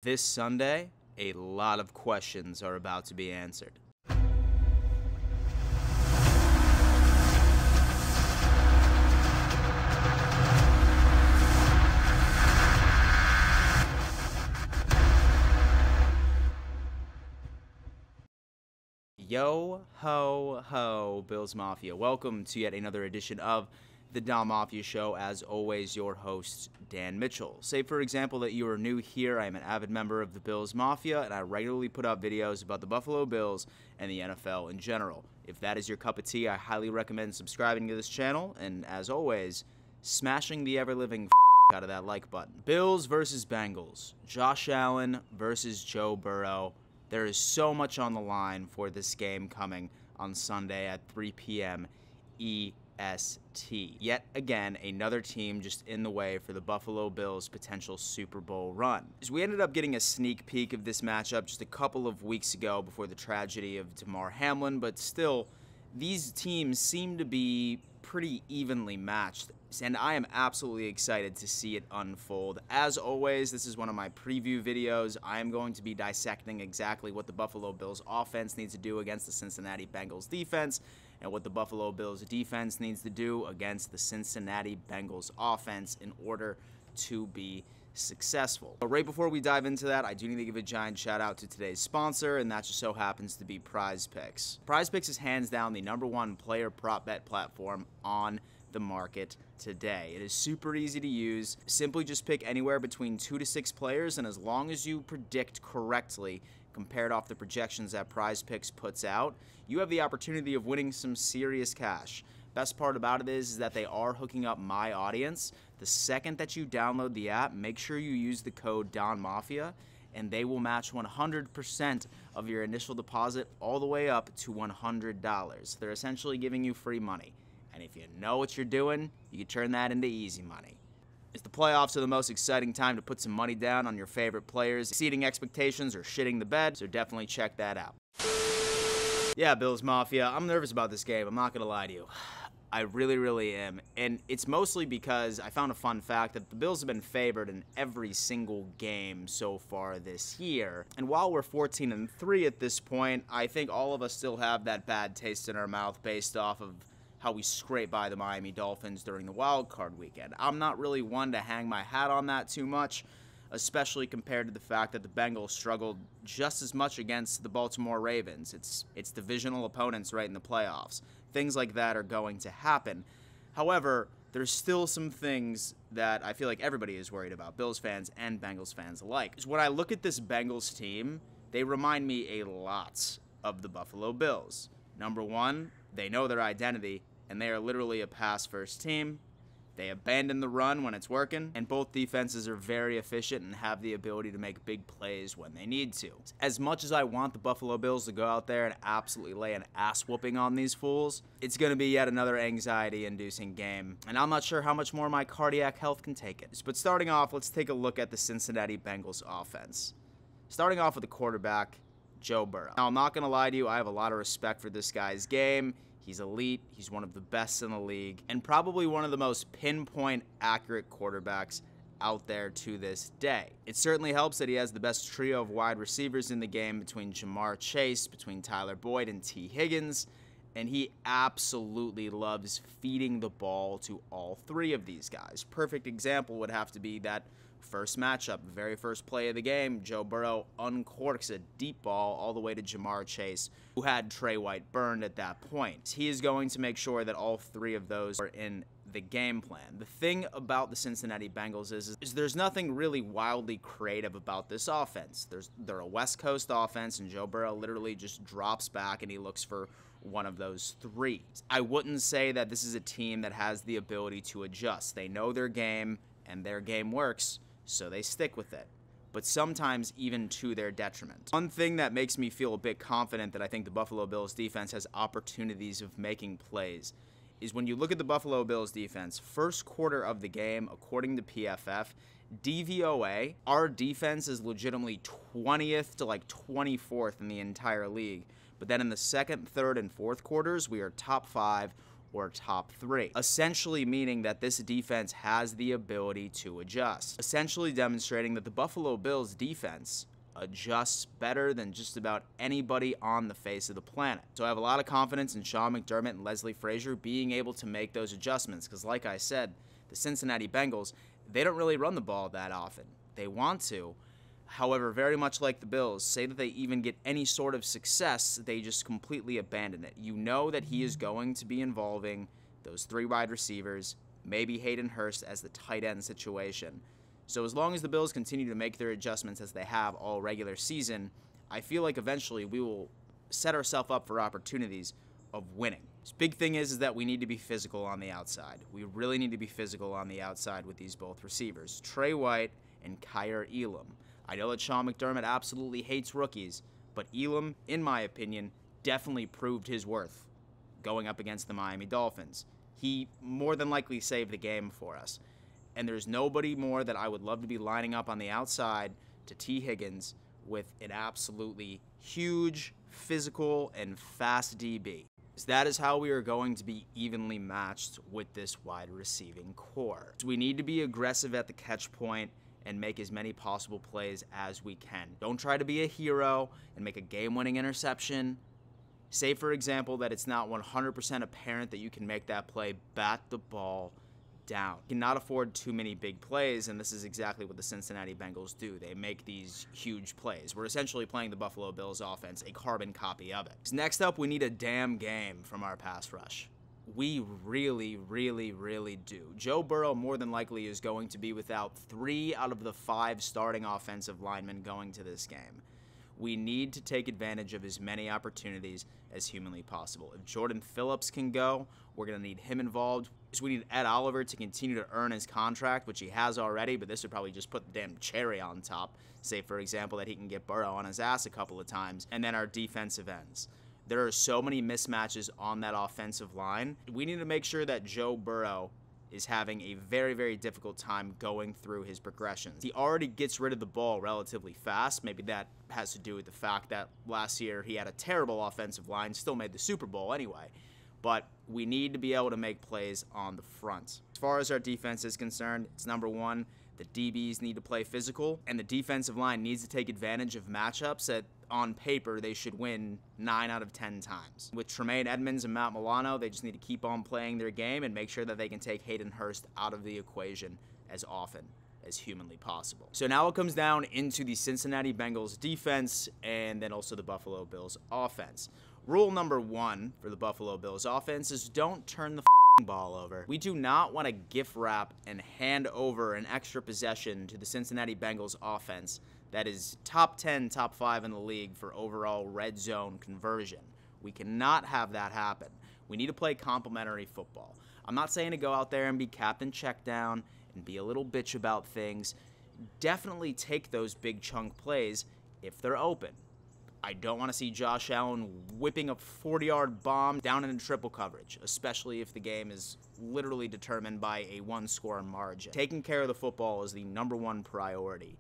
This Sunday, a lot of questions are about to be answered. Yo ho ho, Bills Mafia. Welcome to yet another edition of the Dom Mafia Show. As always, your host, Dan Mitchell. Say, for example, that you are new here. I am an avid member of the Bills Mafia, and I regularly put out videos about the Buffalo Bills and the NFL in general. If that is your cup of tea, I highly recommend subscribing to this channel, and as always, smashing the ever-living out of that like button. Bills versus Bengals. Josh Allen versus Joe Burrow. There is so much on the line for this game coming on Sunday at 3 p.m. EST. Yet again, another team just in the way for the Buffalo Bills' potential Super Bowl run. As we ended up getting a sneak peek of this matchup just a couple of weeks ago before the tragedy of Damar Hamlin, but still, these teams seem to be pretty evenly matched, and I am absolutely excited to see it unfold. As always, this is one of my preview videos. I am going to be dissecting exactly what the Buffalo Bills offense needs to do against the Cincinnati Bengals defense, and what the Buffalo Bills defense needs to do against the Cincinnati Bengals offense in order to be successful. But right before we dive into that, I do need to give a giant shout out to today's sponsor, and that just so happens to be Prize Picks. Prize Picks is hands down the #1 player prop bet platform on the market today. It is super easy to use. Simply just pick anywhere between 2 to 6 players, and as long as you predict correctly compared off the projections that Prize Picks puts out, you have the opportunity of winning some serious cash. Best part about it is that they are hooking up my audience. The second that you download the app, make sure you use the code DONMAFIA, and they will match 100% of your initial deposit all the way up to $100. They're essentially giving you free money. And if you know what you're doing, you can turn that into easy money. It's the playoffs are the most exciting time to put some money down on your favorite players, exceeding expectations or shitting the bed, so definitely check that out. Yeah, Bills Mafia, I'm nervous about this game, I'm not gonna lie to you. I really am, and it's mostly because I found a fun fact that the Bills have been favored in every single game so far this year. And while we're 14-3 at this point, I think all of us still have that bad taste in our mouth based off of how we scraped by the Miami Dolphins during the wild card weekend. I'm not really one to hang my hat on that too much, especially compared to the fact that the Bengals struggled just as much against the Baltimore Ravens. It's divisional opponents right in the playoffs. Things like that are going to happen. However, there's still some things that I feel like everybody is worried about, Bills fans and Bengals fans alike. When I look at this Bengals team, they remind me a lot of the Buffalo Bills. Number one, they know their identity, and they are literally a pass-first team. They abandon the run when it's working, and both defenses are very efficient and have the ability to make big plays when they need to. As much as I want the Buffalo Bills to go out there and absolutely lay an ass-whooping on these fools, it's going to be yet another anxiety-inducing game, and I'm not sure how much more my cardiac health can take it. But starting off, let's take a look at the Cincinnati Bengals offense. Starting off with the quarterback, Joe Burrow. Now, I'm not going to lie to you, I have a lot of respect for this guy's game. He's elite, he's one of the best in the league, and probably one of the most pinpoint accurate quarterbacks out there to this day. It certainly helps that he has the best trio of wide receivers in the game between Jamar Chase, between Tyler Boyd, and T. Higgins, and he absolutely loves feeding the ball to all three of these guys. Perfect example would have to be that first matchup, the very first play of the game. Joe Burrow uncorks a deep ball all the way to Jamar Chase, who had Trey White burned at that point. He is going to make sure that all three of those are in the game plan. The thing about the Cincinnati Bengals is there's nothing really wildly creative about this offense. They're a West Coast offense, and Joe Burrow literally just drops back and he looks for one of those three. I wouldn't say that this is a team that has the ability to adjust. They know their game, and their game works, so they stick with it, but sometimes even to their detriment. One thing that makes me feel a bit confident that I think the Buffalo Bills defense has opportunities of making plays is when you look at the Buffalo Bills defense, first quarter of the game, according to PFF, DVOA, our defense is legitimately 20th to like 24th in the entire league. But then in the second, third, and fourth quarters, we are top 5 or top 3, essentially meaning that this defense has the ability to adjust, essentially demonstrating that the Buffalo Bills defense adjusts better than just about anybody on the face of the planet. So I have a lot of confidence in Sean McDermott and Leslie Frazier being able to make those adjustments because, like I said, the Cincinnati Bengals, they don't really run the ball that often. They want to. However, very much like the Bills, say that they even get any sort of success, they just completely abandon it. You know that he is going to be involving those 3 wide receivers, maybe Hayden Hurst as the tight end situation. So as long as the Bills continue to make their adjustments as they have all regular season, I feel like eventually we will set ourselves up for opportunities of winning. The big thing is that we need to be physical on the outside. We really need to be physical on the outside with these both receivers, Trey White and Kyer Elam. I know that Sean McDermott absolutely hates rookies, but Elam, in my opinion, definitely proved his worth going up against the Miami Dolphins. He more than likely saved the game for us. And there's nobody more that I would love to be lining up on the outside to T. Higgins with an absolutely huge, physical, and fast DB. That is how we are going to be evenly matched with this wide receiving core. So we need to be aggressive at the catch point and make as many possible plays as we can. Don't try to be a hero and make a game-winning interception. Say, for example, that it's not 100% apparent that you can make that play, bat the ball down. You cannot afford too many big plays, and this is exactly what the Cincinnati Bengals do. They make these huge plays. We're essentially playing the Buffalo Bills offense, a carbon copy of it. Next up, we need a damn game from our pass rush. We really, really, really do. Joe Burrow more than likely is going to be without 3 out of the 5 starting offensive linemen going to this game. We need to take advantage of as many opportunities as humanly possible. If Jordan Phillips can go, we're going to need him involved. So we need Ed Oliver to continue to earn his contract, which he has already, but this would probably just put the damn cherry on top. Say, for example, that he can get Burrow on his ass a couple of times. And then our defensive ends. There are so many mismatches on that offensive line. We need to make sure that Joe Burrow is having a very, very difficult time going through his progressions. He already gets rid of the ball relatively fast. Maybe that has to do with the fact that last year he had a terrible offensive line, still made the Super Bowl anyway. But we need to be able to make plays on the front. As far as our defense is concerned, it's number 1, the DBs need to play physical, and the defensive line needs to take advantage of matchups that, on paper, they should win 9 out of 10 times. With Tremaine Edmonds and Matt Milano, they just need to keep on playing their game and make sure that they can take Hayden Hurst out of the equation as often as humanly possible. So now it comes down into the Cincinnati Bengals defense and then also the Buffalo Bills offense. Rule number 1 for the Buffalo Bills offense is don't turn the ball over. We do not want to gift wrap and hand over an extra possession to the Cincinnati Bengals offense that is top 10, top 5 in the league for overall red zone conversion. We cannot have that happen. We need to play complementary football. I'm not saying to go out there and be captain check down and be a little bitch about things. Definitely take those big chunk plays if they're open. I don't want to see Josh Allen whipping a 40-yard bomb down into triple coverage, especially if the game is literally determined by a 1-score margin. Taking care of the football is the number 1 priority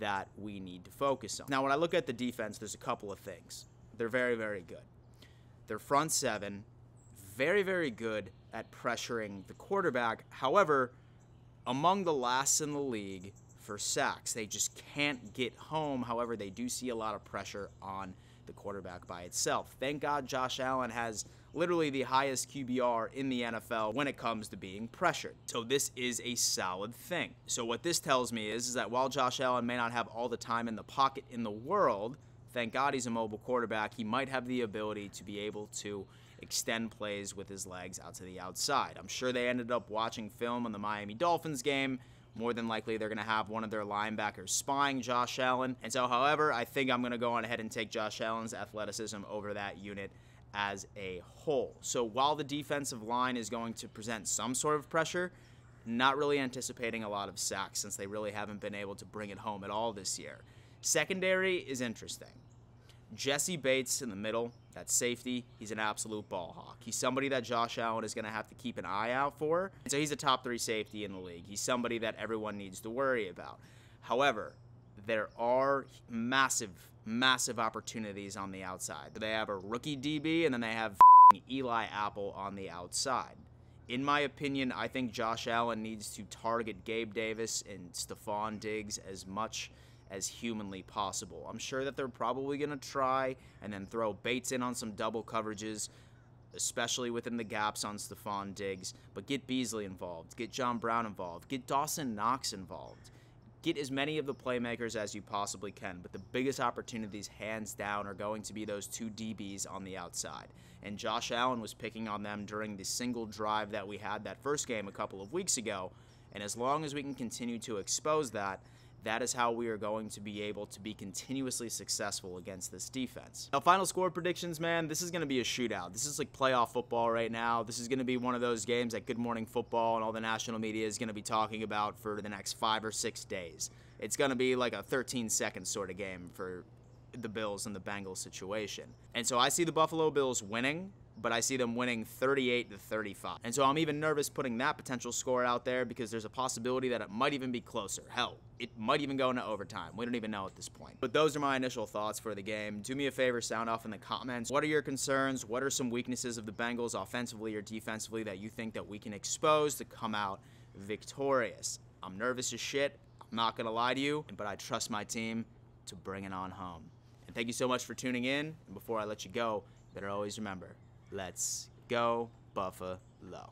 that we need to focus on. Now, when I look at the defense, there's a couple of things. They're very, very good. Their front 7, very, very good at pressuring the quarterback. However, among the last in the league for sacks. They just can't get home. However, they do see a lot of pressure on the quarterback by itself. Thank God Josh Allen has literally the highest QBR in the NFL when it comes to being pressured. So this is a solid thing. So what this tells me is that while Josh Allen may not have all the time in the pocket in the world, thank God he's a mobile quarterback, he might have the ability to be able to extend plays with his legs out to the outside. I'm sure they ended up watching film on the Miami Dolphins game. More than likely, they're going to have one of their linebackers spying Josh Allen. And so, however, I think I'm going to go on ahead and take Josh Allen's athleticism over that unit as a whole. So while the defensive line is going to present some sort of pressure, not really anticipating a lot of sacks since they really haven't been able to bring it home at all this year. Secondary is interesting. Jesse Bates in the middle, that safety, he's an absolute ball hawk. He's somebody that Josh Allen is going to have to keep an eye out for. And so he's a top 3 safety in the league. He's somebody that everyone needs to worry about. However, there are massive, massive opportunities on the outside. They have a rookie DB, and then they have Eli Apple on the outside. In my opinion, I think Josh Allen needs to target Gabe Davis and Stephon Diggs as much as humanly possible. I'm sure that they're probably going to try and then throw Bates in on some double coverages, especially within the gaps on Stephon Diggs, but get Beasley involved, get John Brown involved, get Dawson Knox involved. Get as many of the playmakers as you possibly can, but the biggest opportunities, hands down, are going to be those two DBs on the outside. And Josh Allen was picking on them during the single drive that we had that first game a couple of weeks ago, and as long as we can continue to expose that, that is how we are going to be able to be continuously successful against this defense. Now, final score predictions, man, this is going to be a shootout. This is like playoff football right now. This is going to be one of those games that Good Morning Football and all the national media is going to be talking about for the next 5 or 6 days. It's going to be like a 13-second sort of game for the Bills and the Bengals situation. And so I see the Buffalo Bills winning, but I see them winning 38-35. And so I'm even nervous putting that potential score out there because there's a possibility that it might even be closer. Hell, it might even go into overtime. We don't even know at this point. But those are my initial thoughts for the game. Do me a favor, sound off in the comments. What are your concerns? What are some weaknesses of the Bengals offensively or defensively that you think that we can expose to come out victorious? I'm nervous as shit. I'm not going to lie to you, but I trust my team to bring it on home. And thank you so much for tuning in. And before I let you go, you better always remember, let's go Buffalo.